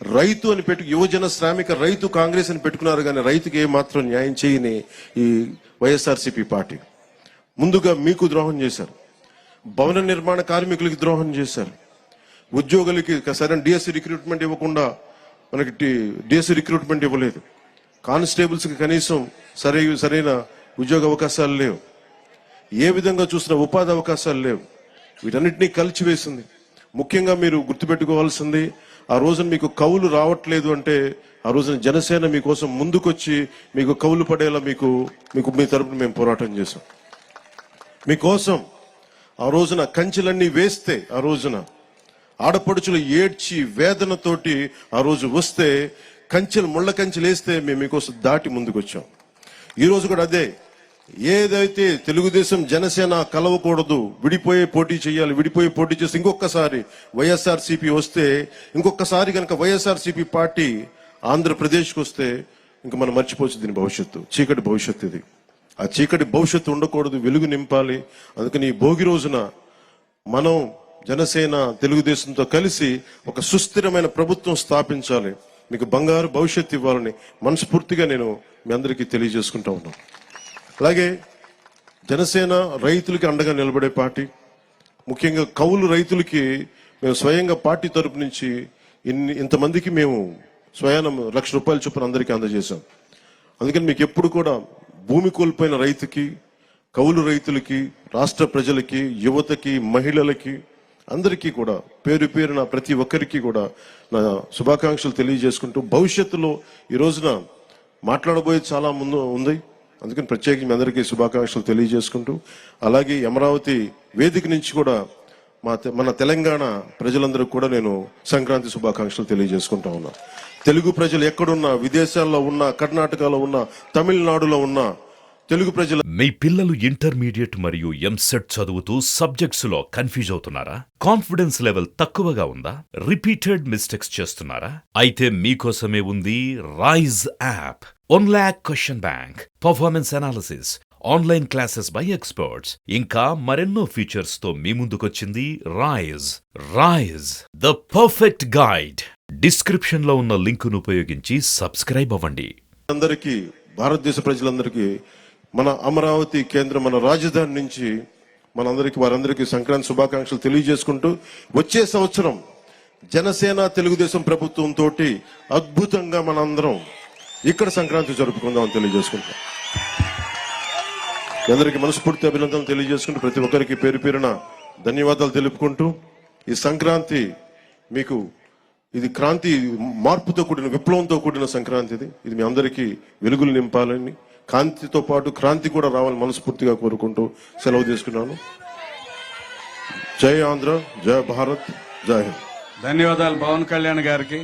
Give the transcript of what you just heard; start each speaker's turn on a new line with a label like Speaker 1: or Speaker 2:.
Speaker 1: రైతు అని యువజన శ్రామిక రైతు కాంగ్రెస్ అని పెట్టుకున్నారు, కానీ రైతుకి ఏమాత్రం న్యాయం చేయని ఈ వైఎస్ఆర్సీపీ పార్టీ ముందుగా మీకు ద్రోహం చేశారు, భవన నిర్మాణ కార్మికులకి ద్రోహం చేశారు, ఉద్యోగులకి సరైన డిఎస్సి రిక్రూట్మెంట్ ఇవ్వకుండా మనకి డిఎస్సి రిక్రూట్మెంట్ ఇవ్వలేదు, కానిస్టేబుల్స్కి కనీసం సరైన ఉద్యోగ అవకాశాలు లేవు, ఏ విధంగా చూసినా ఉపాధి అవకాశాలు లేవు. వీటన్నిటినీ కలిచివేసింది. ముఖ్యంగా మీరు గుర్తుపెట్టుకోవాల్సింది, ఆ రోజున మీకు కౌలు రావట్లేదు అంటే ఆ రోజున జనసేన మీకోసం ముందుకొచ్చి మీకు కౌలు పడేలా మీకు మీ తరపున మేము పోరాటం చేశాం. మీకోసం ఆ రోజున కంచెలన్నీ వేస్తే, ఆ రోజున ఆడపడుచులు ఏడ్చి వేదనతోటి ఆ రోజు వస్తే ముళ్ళ కంచెలు వేస్తే మేము మీకోసం దాటి ముందుకు వచ్చాం. ఈ రోజు కూడా అదే, ఏదైతే తెలుగుదేశం జనసేన కలవకూడదు, విడిపోయే పోటీ చేయాలి, విడిపోయి పోటీ చేస్తే ఇంకొకసారి వైఎస్ఆర్సీపీ వస్తే, ఇంకొకసారి కనుక వైఎస్ఆర్సీపీ పార్టీ ఆంధ్రప్రదేశ్కి వస్తే ఇంకా మనం మర్చిపోవచ్చు దీని భవిష్యత్తు, చీకటి భవిష్యత్తు. ఇది ఆ చీకటి భవిష్యత్తు ఉండకూడదు, వెలుగు నింపాలి. అందుకని ఈ భోగి రోజున మనం జనసేన తెలుగుదేశంతో కలిసి ఒక సుస్థిరమైన ప్రభుత్వం స్థాపించాలి, మీకు బంగారు భవిష్యత్తు ఇవ్వాలని మనస్ఫూర్తిగా నేను మీ అందరికీ తెలియజేసుకుంటా ఉన్నాను. అలాగే జనసేన రైతులకి అండగా నిలబడే పార్టీ, ముఖ్యంగా కౌలు రైతులకి మేము స్వయంగా పార్టీ తరపు నుంచి ఇంతమందికి మేము స్వయాన ₹1,00,000 చొప్పున అందరికీ అందజేశాం. అందుకని మీకు ఎప్పుడు కూడా భూమి కోల్పోయిన రైతుకి, కౌలు రైతులకి, రాష్ట్ర ప్రజలకి, యువతకి, మహిళలకి అందరికీ కూడా పేరు పేరున ప్రతి ఒక్కరికి కూడా నా శుభాకాంక్షలు తెలియజేసుకుంటూ, భవిష్యత్తులో ఈ రోజున మాట్లాడబోయేది చాలా ముందు ఉంది, అందుకని ప్రత్యేకించి మీ అందరికీ శుభాకాంక్షలు తెలియజేసుకుంటూ, అలాగే అమరావతి వేదిక నుంచి కూడా మన తెలంగాణ ప్రజలందరికీ కూడా నేను సంక్రాంతి శుభాకాంక్షలు తెలియజేసుకుంటా ఉన్నా. తెలుగు ప్రజలు ఎక్కడున్నా, విదేశాల్లో ఉన్నా, కర్ణాటకలో ఉన్నా, తమిళనాడులో ఉన్నా తెలుగు ప్రజల
Speaker 2: మీ పిల్లలు ఇంటర్మీడియట్ మరియు ఎంసెట్ చదువుతూ సబ్జెక్ట్స్ లో కన్ఫ్యూజ్ అవుతున్నారా? కాన్ఫిడెన్స్ లెవెల్ తక్కువగా ఉందా? రిపీటెడ్ మిస్టేక్స్ చేస్తున్నారా? అయితే మీకోసమే ఉంది Rise app. 1 lakh question bank, performance analysis, online classes by experts, ఇంకా మరెన్నో ఫీచర్స్ తో మీ ముందుకొచ్చింది Rise the perfect guide. Description లో ఉన్న లింకును ఉపయోగించి సబ్స్క్రైబ్ అవ్వండి.
Speaker 1: అందరికీ, భారతదేశ ప్రజలందరికీ మన అమరావతి కేంద్రం, మన రాజధాని నుంచి వారందరికీ సంక్రాంతి శుభాకాంక్షలు తెలియజేసుకుంటూ, వచ్చే సంవత్సరం జనసేన తెలుగుదేశం ప్రభుత్వం తోటి అద్భుతంగా మనందరం ఇక్కడ సంక్రాంతి జరుపుకుందామని తెలియజేసుకుంటాం. అందరికీ మనస్ఫూర్తి అభినందనలు తెలియజేసుకుంటూ, ప్రతి ఒక్కరికి పేరు పేరున ధన్యవాదాలు తెలుపుకుంటూ, ఈ సంక్రాంతి మీకు ఇది క్రాంతి, మార్పుతో కూడిన, విప్లవంతో కూడిన సంక్రాంతి. ఇది మీ అందరికీ వెలుగులు నింపాలని, కాంతితో పాటు క్రాంతి కూడా రావాలని మనస్ఫూర్తిగా కోరుకుంటూ సెలవు తీసుకున్నాను. జై ఆంధ్ర, జై భారత్, జై హింద్.
Speaker 3: ధన్యవాదాలు పవన్ కళ్యాణ్ గారికి.